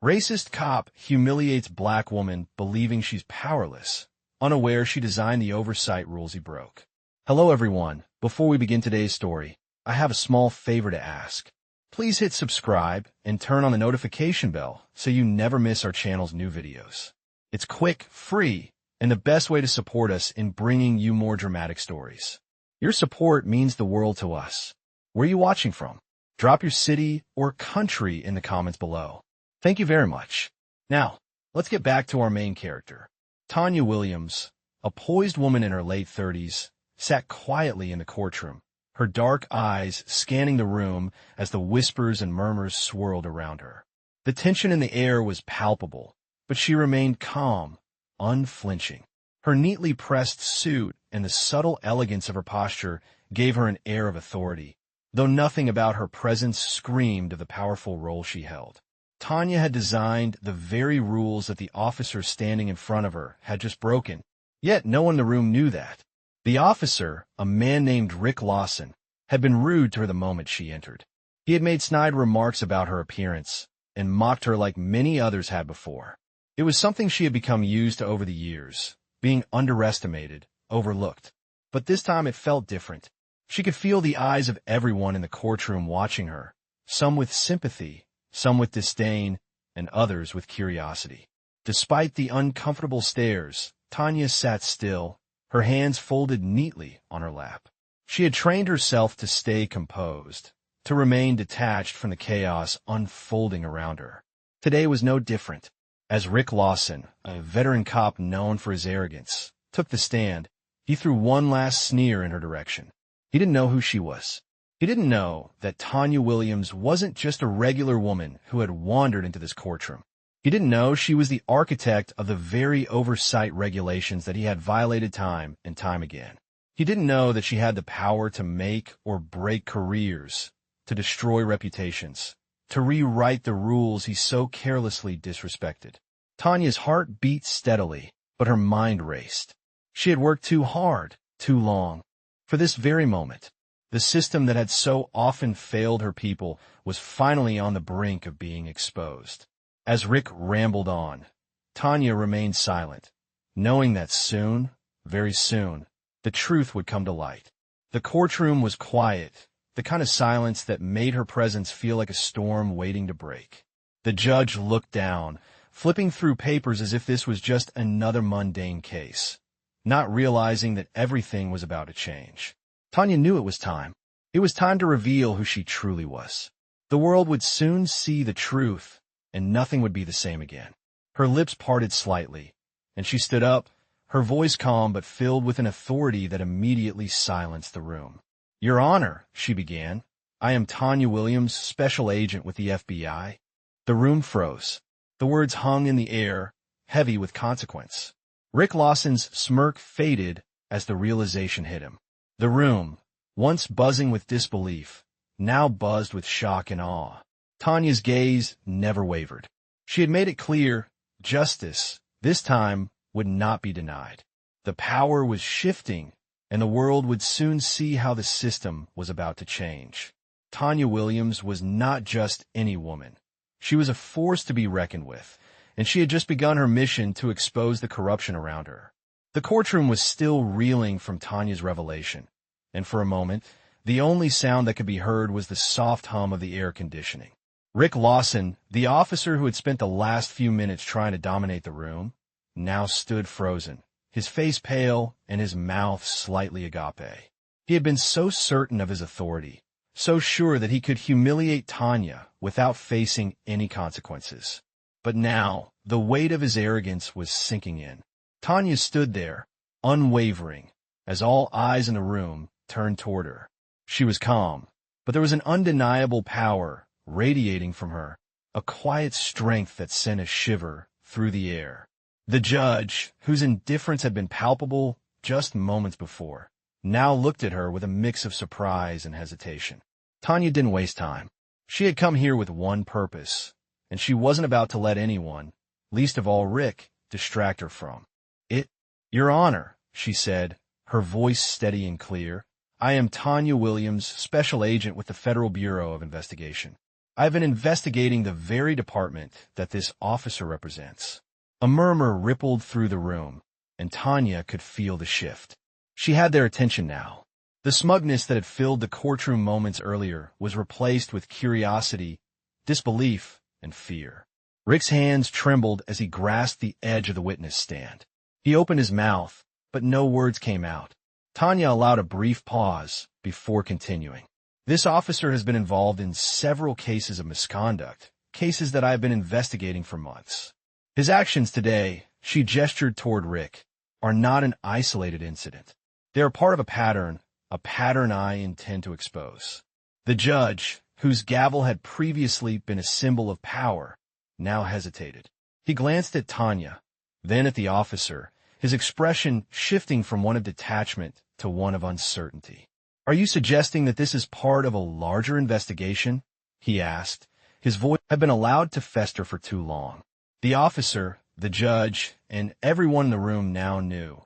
Racist cop humiliates black woman believing she's powerless, unaware she designed the oversight rules he broke. Hello everyone. Before we begin today's story, I have a small favor to ask. Please hit subscribe and turn on the notification bell so you never miss our channel's new videos. It's quick, free, and the best way to support us in bringing you more dramatic stories. Your support means the world to us. Where are you watching from? Drop your city or country in the comments below. Thank you very much. Now, let's get back to our main character. Tanya Williams, a poised woman in her late 30s, sat quietly in the courtroom, her dark eyes scanning the room as the whispers and murmurs swirled around her. The tension in the air was palpable, but she remained calm, unflinching. Her neatly pressed suit and the subtle elegance of her posture gave her an air of authority, though nothing about her presence screamed of the powerful role she held. Tanya had designed the very rules that the officer standing in front of her had just broken, yet no one in the room knew that. The officer, a man named Rick Lawson, had been rude to her the moment she entered. He had made snide remarks about her appearance and mocked her like many others had before. It was something she had become used to over the years, being underestimated, overlooked. But this time it felt different. She could feel the eyes of everyone in the courtroom watching her, some with sympathy, some with disdain, and others with curiosity. Despite the uncomfortable stares, Tanya sat still, her hands folded neatly on her lap. She had trained herself to stay composed, to remain detached from the chaos unfolding around her. Today was no different. As Rick Lawson, a veteran cop known for his arrogance, took the stand, he threw one last sneer in her direction. He didn't know who she was. He didn't know that Tanya Williams wasn't just a regular woman who had wandered into this courtroom. He didn't know she was the architect of the very oversight regulations that he had violated time and time again. He didn't know that she had the power to make or break careers, to destroy reputations, to rewrite the rules he so carelessly disrespected. Tanya's heart beat steadily, but her mind raced. She had worked too hard, too long, for this very moment. The system that had so often failed her people was finally on the brink of being exposed. As Rick rambled on, Tanya remained silent, knowing that soon, very soon, the truth would come to light. The courtroom was quiet, the kind of silence that made her presence feel like a storm waiting to break. The judge looked down, flipping through papers as if this was just another mundane case, not realizing that everything was about to change. Tanya knew it was time. It was time to reveal who she truly was. The world would soon see the truth, and nothing would be the same again. Her lips parted slightly, and she stood up, her voice calm but filled with an authority that immediately silenced the room. "Your Honor," she began, "I am Tanya Williams, special agent with the FBI." The room froze. The words hung in the air, heavy with consequence. Rick Lawson's smirk faded as the realization hit him. The room, once buzzing with disbelief, now buzzed with shock and awe. Tanya's gaze never wavered. She had made it clear, justice, this time, would not be denied. The power was shifting, and the world would soon see how the system was about to change. Tanya Williams was not just any woman. She was a force to be reckoned with, and she had just begun her mission to expose the corruption around her. The courtroom was still reeling from Tanya's revelation, and for a moment, the only sound that could be heard was the soft hum of the air conditioning. Rick Lawson, the officer who had spent the last few minutes trying to dominate the room, now stood frozen, his face pale and his mouth slightly agape. He had been so certain of his authority, so sure that he could humiliate Tanya without facing any consequences. But now, the weight of his arrogance was sinking in. Tanya stood there, unwavering, as all eyes in the room turned toward her. She was calm, but there was an undeniable power radiating from her, a quiet strength that sent a shiver through the air. The judge, whose indifference had been palpable just moments before, now looked at her with a mix of surprise and hesitation. Tanya didn't waste time. She had come here with one purpose, and she wasn't about to let anyone, least of all Rick, distract her from it. "Your Honor," she said, her voice steady and clear, "I am Tanya Williams, special agent with the Federal Bureau of Investigation." I've been investigating the very department that this officer represents. A murmur rippled through the room, and Tanya could feel the shift. She had their attention now. The smugness that had filled the courtroom moments earlier was replaced with curiosity, disbelief, and fear. Rick's hands trembled as he grasped the edge of the witness stand. He opened his mouth, but no words came out. Tanya allowed a brief pause before continuing. This officer has been involved in several cases of misconduct, cases that I have been investigating for months. His actions today, she gestured toward Rick, are not an isolated incident. They are part of a pattern I intend to expose. The judge, whose gavel had previously been a symbol of power, now hesitated. He glanced at Tanya, then at the officer, his expression shifting from one of detachment to one of uncertainty. "Are you suggesting that this is part of a larger investigation?" he asked. His voice had been allowed to fester for too long. The officer, the judge, and everyone in the room now knew.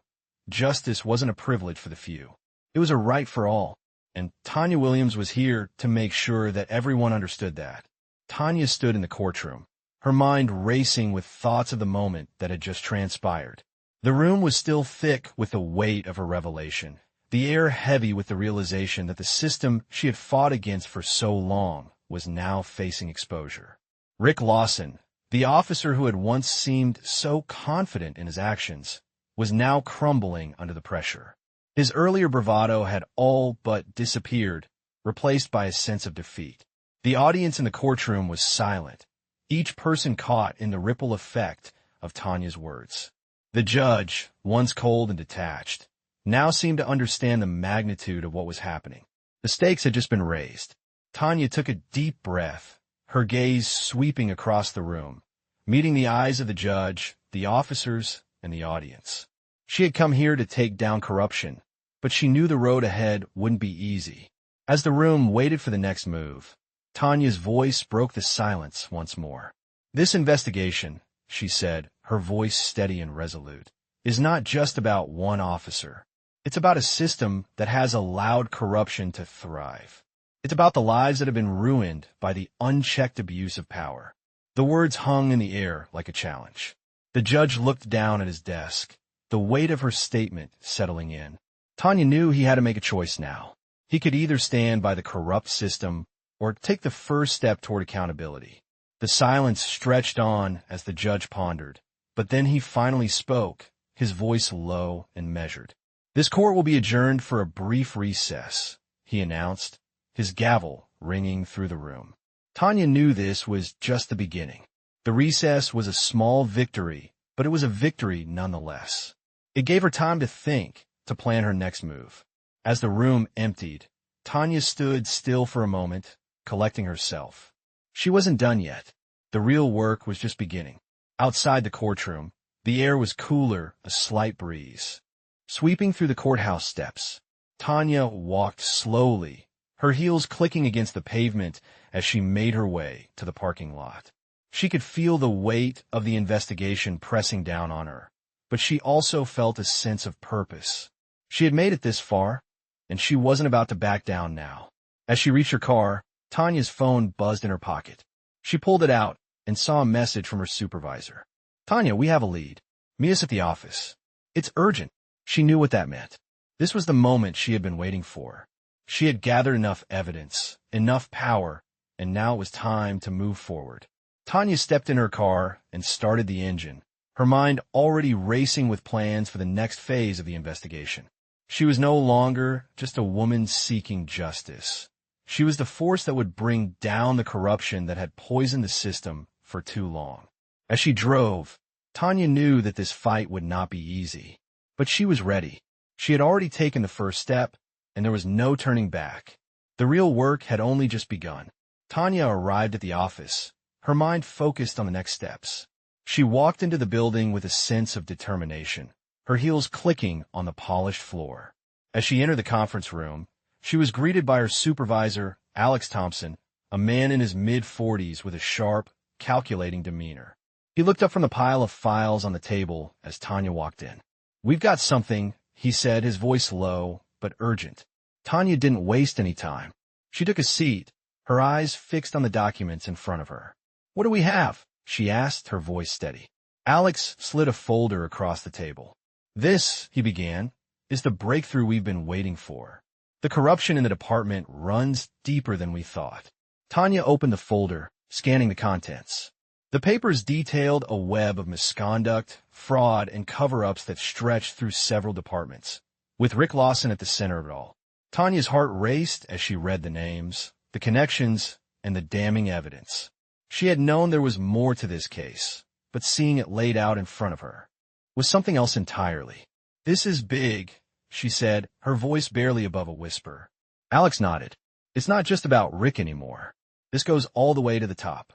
Justice wasn't a privilege for the few. It was a right for all, and Tanya Williams was here to make sure that everyone understood that. Tanya stood in the courtroom, her mind racing with thoughts of the moment that had just transpired. The room was still thick with the weight of her revelation, the air heavy with the realization that the system she had fought against for so long was now facing exposure. Rick Lawson, the officer who had once seemed so confident in his actions, was now crumbling under the pressure. His earlier bravado had all but disappeared, replaced by a sense of defeat. The audience in the courtroom was silent, each person caught in the ripple effect of Tanya's words. The judge, once cold and detached, now seemed to understand the magnitude of what was happening. The stakes had just been raised. Tanya took a deep breath, her gaze sweeping across the room, meeting the eyes of the judge, the officers, and the audience. She had come here to take down corruption, but she knew the road ahead wouldn't be easy. As the room waited for the next move, Tanya's voice broke the silence once more. "This investigation," she said, her voice steady and resolute, "is not just about one officer. It's about a system that has allowed corruption to thrive. It's about the lives that have been ruined by the unchecked abuse of power." The words hung in the air like a challenge. The judge looked down at his desk, the weight of her statement settling in. Tanya knew he had to make a choice now. He could either stand by the corrupt system or take the first step toward accountability. The silence stretched on as the judge pondered, but then he finally spoke, his voice low and measured. "This court will be adjourned for a brief recess," he announced, his gavel ringing through the room. Tanya knew this was just the beginning. The recess was a small victory, but it was a victory nonetheless. It gave her time to think, to plan her next move. As the room emptied, Tanya stood still for a moment, collecting herself. She wasn't done yet. The real work was just beginning. Outside the courtroom, the air was cooler, a slight breeze. Sweeping through the courthouse steps, Tanya walked slowly, her heels clicking against the pavement as she made her way to the parking lot. She could feel the weight of the investigation pressing down on her, but she also felt a sense of purpose. She had made it this far, and she wasn't about to back down now. As she reached her car, Tanya's phone buzzed in her pocket. She pulled it out and saw a message from her supervisor. "Tanya, we have a lead. Meet us at the office. It's urgent." She knew what that meant. This was the moment she had been waiting for. She had gathered enough evidence, enough power, and now it was time to move forward. Tanya stepped in her car and started the engine, her mind already racing with plans for the next phase of the investigation. She was no longer just a woman seeking justice. She was the force that would bring down the corruption that had poisoned the system for too long. As she drove, Tanya knew that this fight would not be easy, but she was ready. She had already taken the first step, and there was no turning back. The real work had only just begun. Tanya arrived at the office, her mind focused on the next steps. She walked into the building with a sense of determination, her heels clicking on the polished floor. As she entered the conference room, she was greeted by her supervisor, Alex Thompson, a man in his mid-40s with a sharp, calculating demeanor. He looked up from the pile of files on the table as Tanya walked in. "We've got something," he said, his voice low but urgent. Tanya didn't waste any time. She took a seat, her eyes fixed on the documents in front of her. "What do we have?" she asked, her voice steady. Alex slid a folder across the table. "This," he began, "is the breakthrough we've been waiting for. The corruption in the department runs deeper than we thought." Tanya opened the folder, scanning the contents. The papers detailed a web of misconduct, fraud, and cover-ups that stretched through several departments, with Rick Lawson at the center of it all. Tanya's heart raced as she read the names, the connections, and the damning evidence. She had known there was more to this case, but seeing it laid out in front of her was something else entirely. "This is big," she said, her voice barely above a whisper. Alex nodded. "It's not just about Rick anymore. This goes all the way to the top."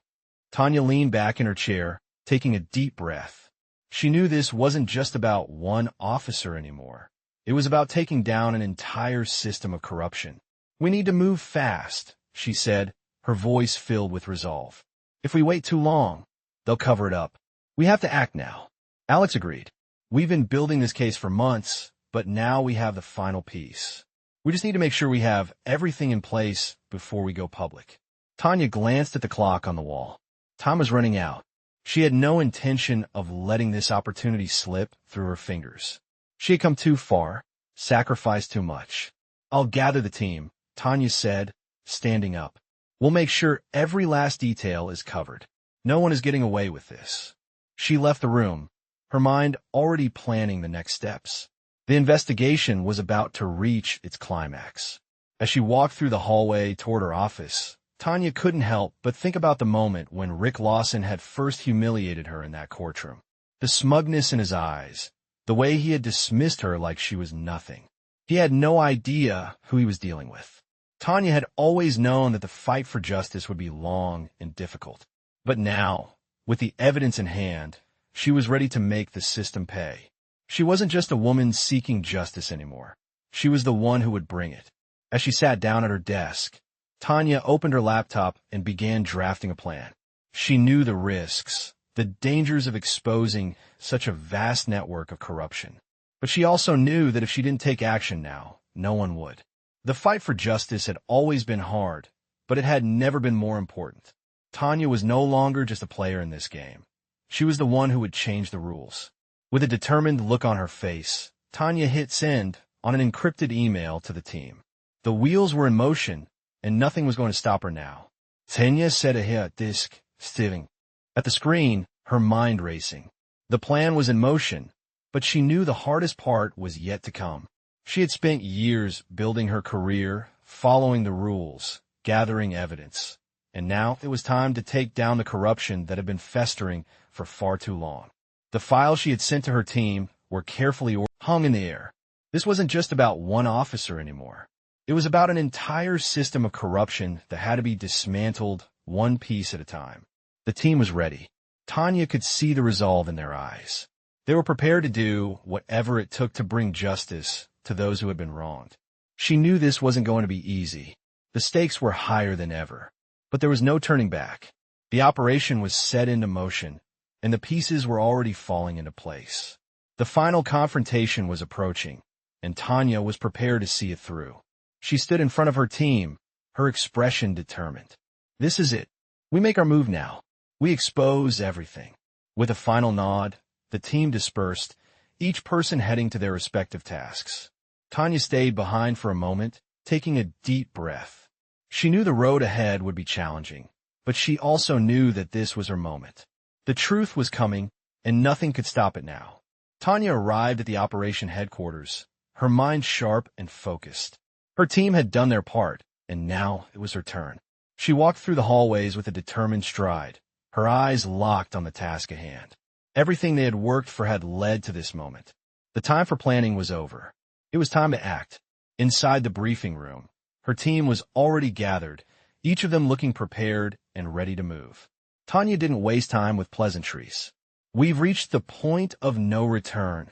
Tanya leaned back in her chair, taking a deep breath. She knew this wasn't just about one officer anymore. It was about taking down an entire system of corruption. "We need to move fast," she said, her voice filled with resolve. "If we wait too long, they'll cover it up. We have to act now." Alex agreed. "We've been building this case for months, but now we have the final piece. We just need to make sure we have everything in place before we go public." Tanya glanced at the clock on the wall. Time was running out. She had no intention of letting this opportunity slip through her fingers. She had come too far, sacrificed too much. "I'll gather the team," Tanya said, standing up. "We'll make sure every last detail is covered. No one is getting away with this." She left the room, her mind already planning the next steps. The investigation was about to reach its climax. As she walked through the hallway toward her office, Tanya couldn't help but think about the moment when Rick Lawson had first humiliated her in that courtroom. The smugness in his eyes, the way he had dismissed her like she was nothing. He had no idea who he was dealing with. Tanya had always known that the fight for justice would be long and difficult. But now, with the evidence in hand, she was ready to make the system pay. She wasn't just a woman seeking justice anymore. She was the one who would bring it. As she sat down at her desk, Tanya opened her laptop and began drafting a plan. She knew the risks, the dangers of exposing such a vast network of corruption. But she also knew that if she didn't take action now, no one would. The fight for justice had always been hard, but it had never been more important. Tanya was no longer just a player in this game. She was the one who would change the rules. With a determined look on her face, Tanya hit send on an encrypted email to the team. The wheels were in motion, and nothing was going to stop her now. Tanya said a disk, sitting at the screen, her mind racing. The plan was in motion, but she knew the hardest part was yet to come. She had spent years building her career, following the rules, gathering evidence, and now it was time to take down the corruption that had been festering for far too long. The files she had sent to her team were carefully hung in the air. This wasn't just about one officer anymore. It was about an entire system of corruption that had to be dismantled one piece at a time. The team was ready. Tanya could see the resolve in their eyes. They were prepared to do whatever it took to bring justice to those who had been wronged. She knew this wasn't going to be easy. The stakes were higher than ever. But there was no turning back. The operation was set into motion, and the pieces were already falling into place. The final confrontation was approaching, and Tanya was prepared to see it through. She stood in front of her team, her expression determined. "This is it. We make our move now. We expose everything." With a final nod, the team dispersed, each person heading to their respective tasks. Tanya stayed behind for a moment, taking a deep breath. She knew the road ahead would be challenging, but she also knew that this was her moment. The truth was coming, and nothing could stop it now. Tanya arrived at the operation headquarters, her mind sharp and focused. Her team had done their part, and now it was her turn. She walked through the hallways with a determined stride, her eyes locked on the task at hand. Everything they had worked for had led to this moment. The time for planning was over. It was time to act. Inside the briefing room, her team was already gathered, each of them looking prepared and ready to move. Tanya didn't waste time with pleasantries. "We've reached the point of no return,"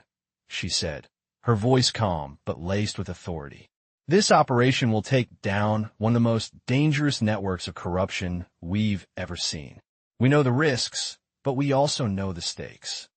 she said, her voice calm but laced with authority. "This operation will take down one of the most dangerous networks of corruption we've ever seen. We know the risks, but we also know the stakes."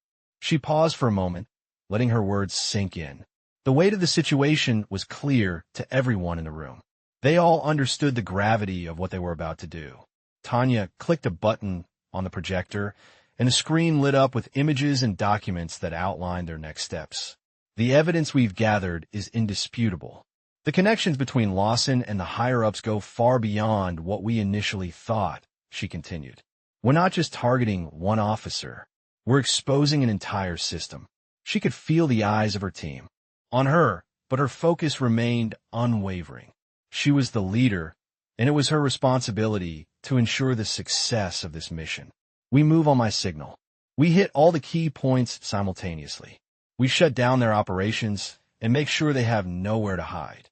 She paused for a moment, letting her words sink in. The weight of the situation was clear to everyone in the room. They all understood the gravity of what they were about to do. Tanya clicked a button on the projector, and the screen lit up with images and documents that outlined their next steps. The evidence we've gathered is indisputable. The connections between Lawson and the higher-ups go far beyond what we initially thought, she continued. We're not just targeting one officer. We're exposing an entire system. She could feel the eyes of her team on her, but her focus remained unwavering. She was the leader, and it was her responsibility to ensure the success of this mission. We move on my signal. We hit all the key points simultaneously. We shut down their operations and make sure they have nowhere to hide.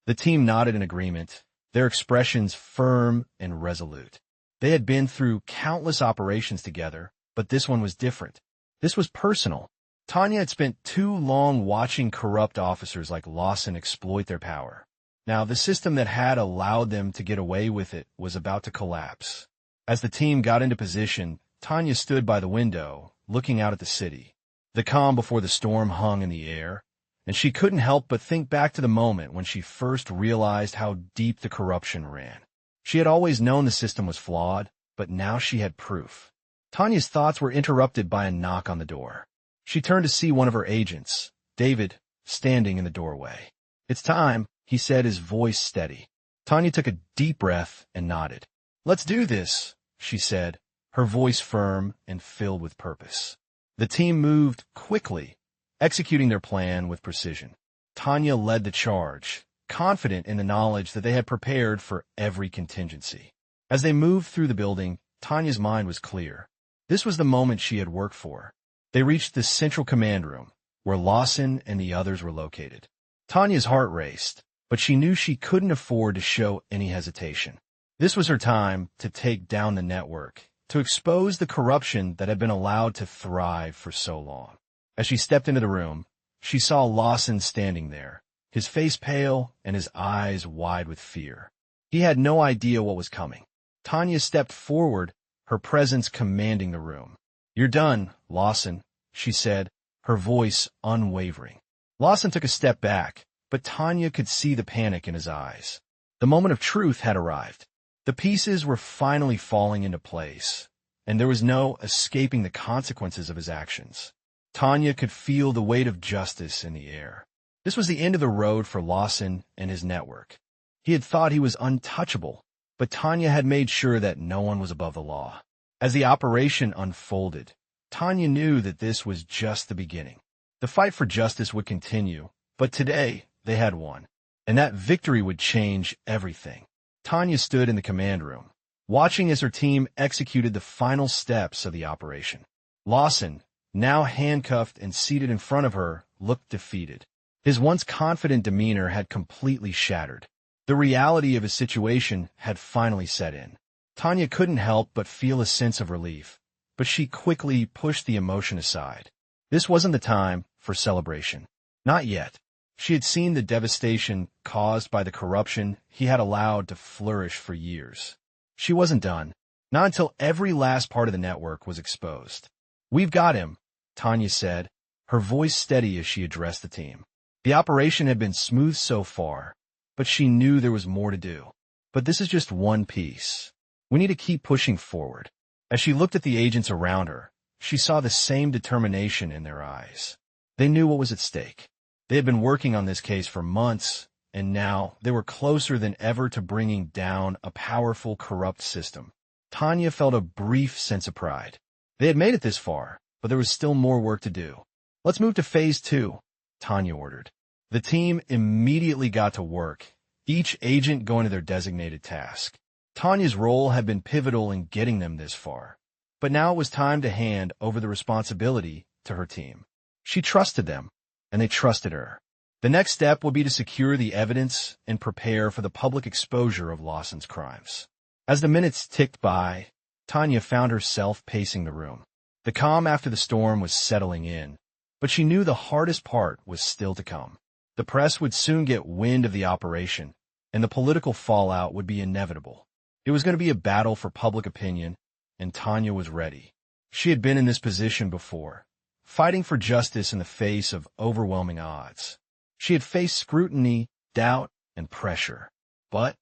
The team nodded in agreement, their expressions firm and resolute. They had been through countless operations together, but this one was different. This was personal. Tanya had spent too long watching corrupt officers like Lawson exploit their power. Now, the system that had allowed them to get away with it was about to collapse. As the team got into position, Tanya stood by the window, looking out at the city. The calm before the storm hung in the air, and she couldn't help but think back to the moment when she first realized how deep the corruption ran. She had always known the system was flawed, but now she had proof. Tanya's thoughts were interrupted by a knock on the door. She turned to see one of her agents, David, standing in the doorway. "It's time," he said, his voice steady. Tanya took a deep breath and nodded. "Let's do this," she said, her voice firm and filled with purpose. The team moved quickly, executing their plan with precision. Tanya led the charge, confident in the knowledge that they had prepared for every contingency. As they moved through the building, Tanya's mind was clear. This was the moment she had worked for. They reached the central command room, where Lawson and the others were located. Tanya's heart raced, but she knew she couldn't afford to show any hesitation. This was her time to take down the network, to expose the corruption that had been allowed to thrive for so long. As she stepped into the room, she saw Lawson standing there, his face pale and his eyes wide with fear. He had no idea what was coming. Tanya stepped forward, her presence commanding the room. "You're done, Lawson," she said, her voice unwavering. Lawson took a step back, but Tanya could see the panic in his eyes. The moment of truth had arrived. The pieces were finally falling into place, and there was no escaping the consequences of his actions. Tanya could feel the weight of justice in the air. This was the end of the road for Lawson and his network. He had thought he was untouchable, but Tanya had made sure that no one was above the law. As the operation unfolded, Tanya knew that this was just the beginning. The fight for justice would continue, but today they had won, and that victory would change everything. Tanya stood in the command room, watching as her team executed the final steps of the operation. Lawson, now handcuffed and seated in front of her, looked defeated. His once confident demeanor had completely shattered. The reality of his situation had finally set in. Tanya couldn't help but feel a sense of relief, but she quickly pushed the emotion aside. This wasn't the time for celebration. Not yet. She had seen the devastation caused by the corruption he had allowed to flourish for years. She wasn't done, not until every last part of the network was exposed. "We've got him," Tanya said, her voice steady as she addressed the team. The operation had been smooth so far, but she knew there was more to do. But this is just one piece. We need to keep pushing forward. As she looked at the agents around her, she saw the same determination in their eyes. They knew what was at stake. They had been working on this case for months, and now they were closer than ever to bringing down a powerful, corrupt system. Tanya felt a brief sense of pride. They had made it this far, but there was still more work to do. "Let's move to phase 2, Tanya ordered. The team immediately got to work, each agent going to their designated task. Tanya's role had been pivotal in getting them this far, but now it was time to hand over the responsibility to her team. She trusted them, and they trusted her. The next step would be to secure the evidence and prepare for the public exposure of Lawson's crimes. As the minutes ticked by, Tanya found herself pacing the room. The calm after the storm was settling in, but she knew the hardest part was still to come. The press would soon get wind of the operation, and the political fallout would be inevitable. It was going to be a battle for public opinion, and Tanya was ready. She had been in this position before, fighting for justice in the face of overwhelming odds. She had faced scrutiny, doubt, and pressure. But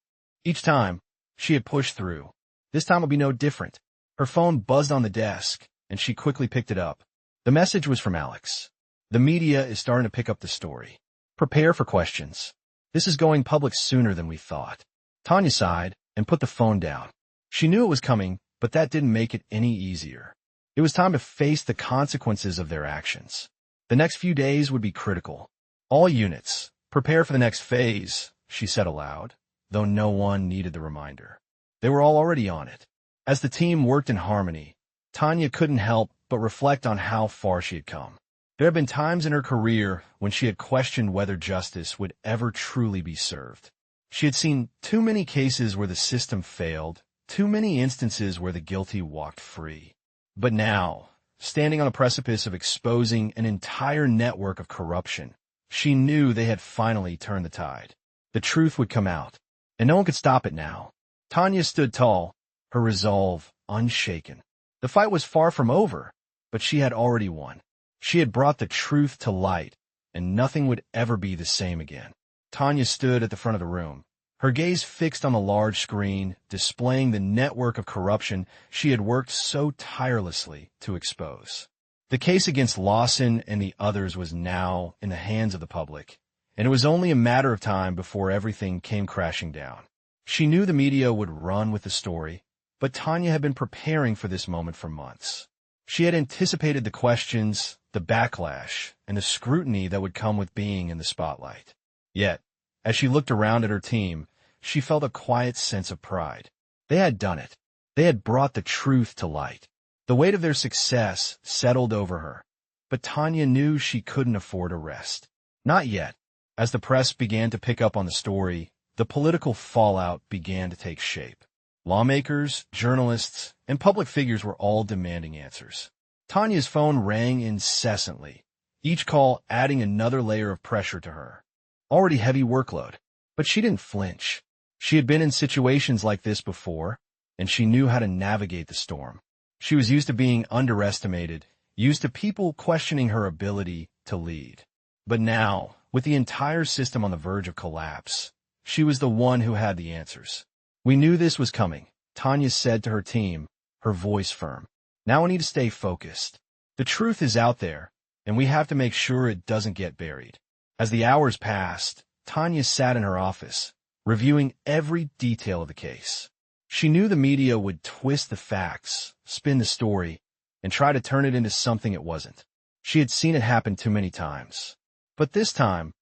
each time, she had pushed through. This time would be no different. Her phone buzzed on the desk, and she quickly picked it up. The message was from Alex. The media is starting to pick up the story. Prepare for questions. This is going public sooner than we thought. Tanya sighed and put the phone down. She knew it was coming, but that didn't make it any easier. It was time to face the consequences of their actions. The next few days would be critical. All units, prepare for the next phase, she said aloud, though no one needed the reminder. They were all already on it. As the team worked in harmony, Tanya couldn't help but reflect on how far she had come. There had been times in her career when she had questioned whether justice would ever truly be served. She had seen too many cases where the system failed, too many instances where the guilty walked free. But now, standing on a precipice of exposing an entire network of corruption, she knew they had finally turned the tide. The truth would come out, and no one could stop it now. Tanya stood tall, her resolve unshaken. The fight was far from over, but she had already won. She had brought the truth to light, and nothing would ever be the same again. Tanya stood at the front of the room, her gaze fixed on the large screen, displaying the network of corruption she had worked so tirelessly to expose. The case against Lawson and the others was now in the hands of the public, and it was only a matter of time before everything came crashing down. She knew the media would run with the story, but Tanya had been preparing for this moment for months. She had anticipated the questions, the backlash, and the scrutiny that would come with being in the spotlight. Yet, as she looked around at her team, she felt a quiet sense of pride. They had done it. They had brought the truth to light. The weight of their success settled over her, but Tanya knew she couldn't afford a rest. Not yet. As the press began to pick up on the story, the political fallout began to take shape. Lawmakers, journalists, and public figures were all demanding answers. Tanya's phone rang incessantly, each call adding another layer of pressure to her. Already heavy workload, but she didn't flinch. She had been in situations like this before, and she knew how to navigate the storm. She was used to being underestimated, used to people questioning her ability to lead. But now, with the entire system on the verge of collapse, she was the one who had the answers. "We knew this was coming," Tanya said to her team, her voice firm. "Now we need to stay focused. The truth is out there, and we have to make sure it doesn't get buried." As the hours passed, Tanya sat in her office, reviewing every detail of the case. She knew the media would twist the facts, spin the story, and try to turn it into something it wasn't. She had seen it happen too many times. But this time,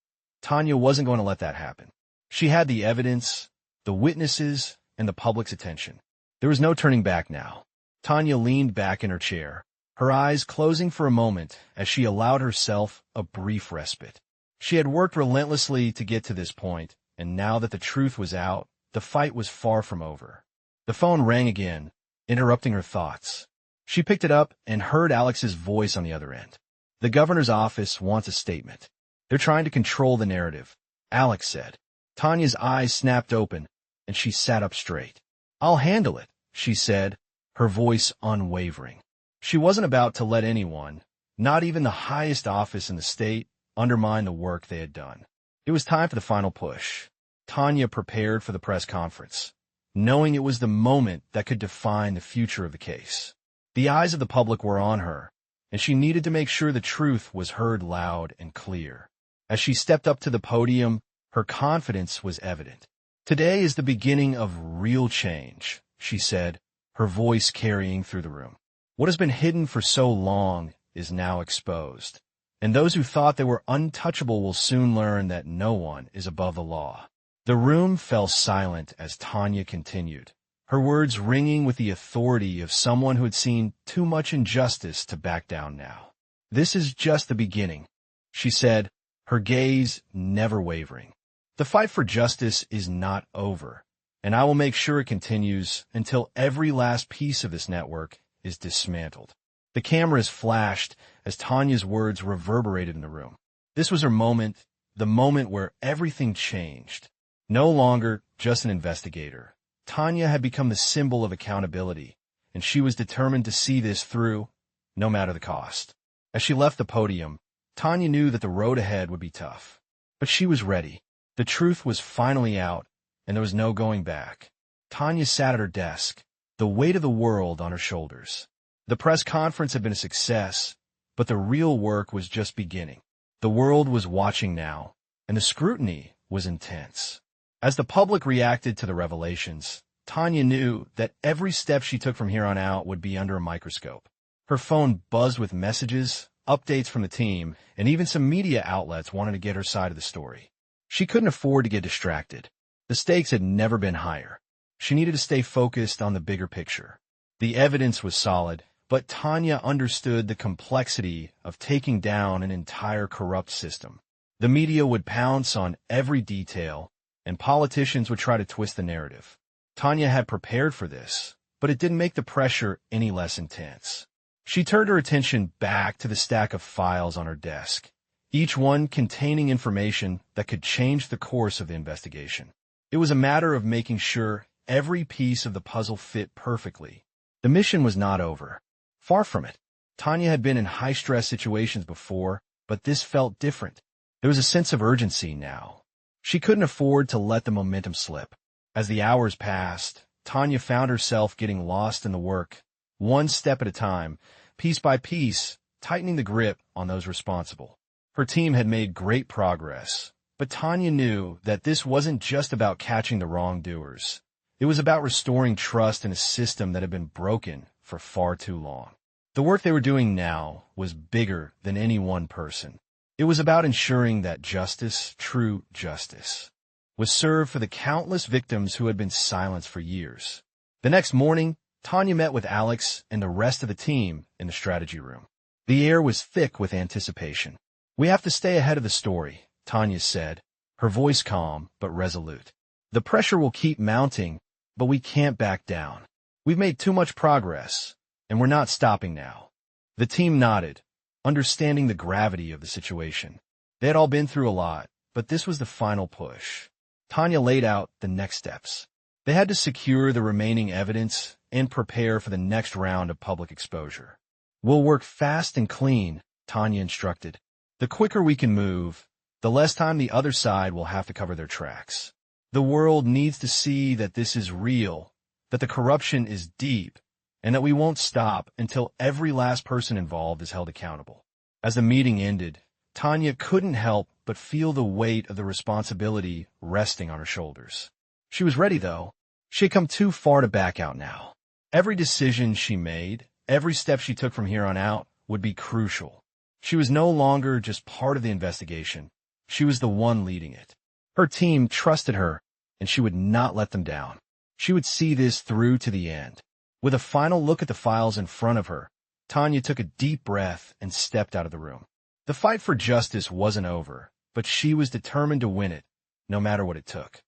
Tanya wasn't going to let that happen. She had the evidence, the witnesses, and the public's attention. There was no turning back now. Tanya leaned back in her chair, her eyes closing for a moment as she allowed herself a brief respite. She had worked relentlessly to get to this point, and now that the truth was out, the fight was far from over. The phone rang again, interrupting her thoughts. She picked it up and heard Alex's voice on the other end. "The governor's office wants a statement. They're trying to control the narrative," Alex said. Tanya's eyes snapped open, and she sat up straight. "I'll handle it," she said, her voice unwavering. She wasn't about to let anyone, not even the highest office in the state, undermine the work they had done. It was time for the final push. Tanya prepared for the press conference, knowing it was the moment that could define the future of the case. The eyes of the public were on her, and she needed to make sure the truth was heard loud and clear. As she stepped up to the podium, her confidence was evident. "Today is the beginning of real change," she said, her voice carrying through the room. "What has been hidden for so long is now exposed, and those who thought they were untouchable will soon learn that no one is above the law." The room fell silent as Tanya continued, her words ringing with the authority of someone who had seen too much injustice to back down now. "This is just the beginning," she said, her gaze never wavering. "The fight for justice is not over, and I will make sure it continues until every last piece of this network is dismantled." The cameras flashed as Tanya's words reverberated in the room. This was her moment, the moment where everything changed. No longer just an investigator, Tanya had become the symbol of accountability, and she was determined to see this through, no matter the cost. As she left the podium, Tanya knew that the road ahead would be tough. But she was ready. The truth was finally out, and there was no going back. Tanya sat at her desk, the weight of the world on her shoulders. The press conference had been a success, but the real work was just beginning. The world was watching now, and the scrutiny was intense. As the public reacted to the revelations, Tanya knew that every step she took from here on out would be under a microscope. Her phone buzzed with messages, updates from the team, and even some media outlets wanted to get her side of the story. She couldn't afford to get distracted. The stakes had never been higher. She needed to stay focused on the bigger picture. The evidence was solid, but Tanya understood the complexity of taking down an entire corrupt system. The media would pounce on every detail, and politicians would try to twist the narrative. Tanya had prepared for this, but it didn't make the pressure any less intense. She turned her attention back to the stack of files on her desk, each one containing information that could change the course of the investigation. It was a matter of making sure every piece of the puzzle fit perfectly. The mission was not over. Far from it. Tanya had been in high-stress situations before, but this felt different. There was a sense of urgency now. She couldn't afford to let the momentum slip. As the hours passed, Tanya found herself getting lost in the work, one step at a time, piece by piece, tightening the grip on those responsible. Her team had made great progress, but Tanya knew that this wasn't just about catching the wrongdoers. It was about restoring trust in a system that had been broken for far too long. The work they were doing now was bigger than any one person. It was about ensuring that justice, true justice, was served for the countless victims who had been silenced for years. The next morning, Tanya met with Alex and the rest of the team in the strategy room. The air was thick with anticipation. "We have to stay ahead of the story," Tanya said, her voice calm but resolute. "The pressure will keep mounting, but we can't back down. We've made too much progress, and we're not stopping now." The team nodded, understanding the gravity of the situation. They had all been through a lot, but this was the final push. Tanya laid out the next steps. They had to secure the remaining evidence and prepare for the next round of public exposure. "We'll work fast and clean," Tanya instructed. "The quicker we can move, the less time the other side will have to cover their tracks. The world needs to see that this is real, that the corruption is deep, and that we won't stop until every last person involved is held accountable." As the meeting ended, Tanya couldn't help but feel the weight of the responsibility resting on her shoulders. She was ready, though. She had come too far to back out now. Every decision she made, every step she took from here on out, would be crucial. She was no longer just part of the investigation. She was the one leading it. Her team trusted her, and she would not let them down. She would see this through to the end. With a final look at the files in front of her, Tanya took a deep breath and stepped out of the room. The fight for justice wasn't over, but she was determined to win it, no matter what it took.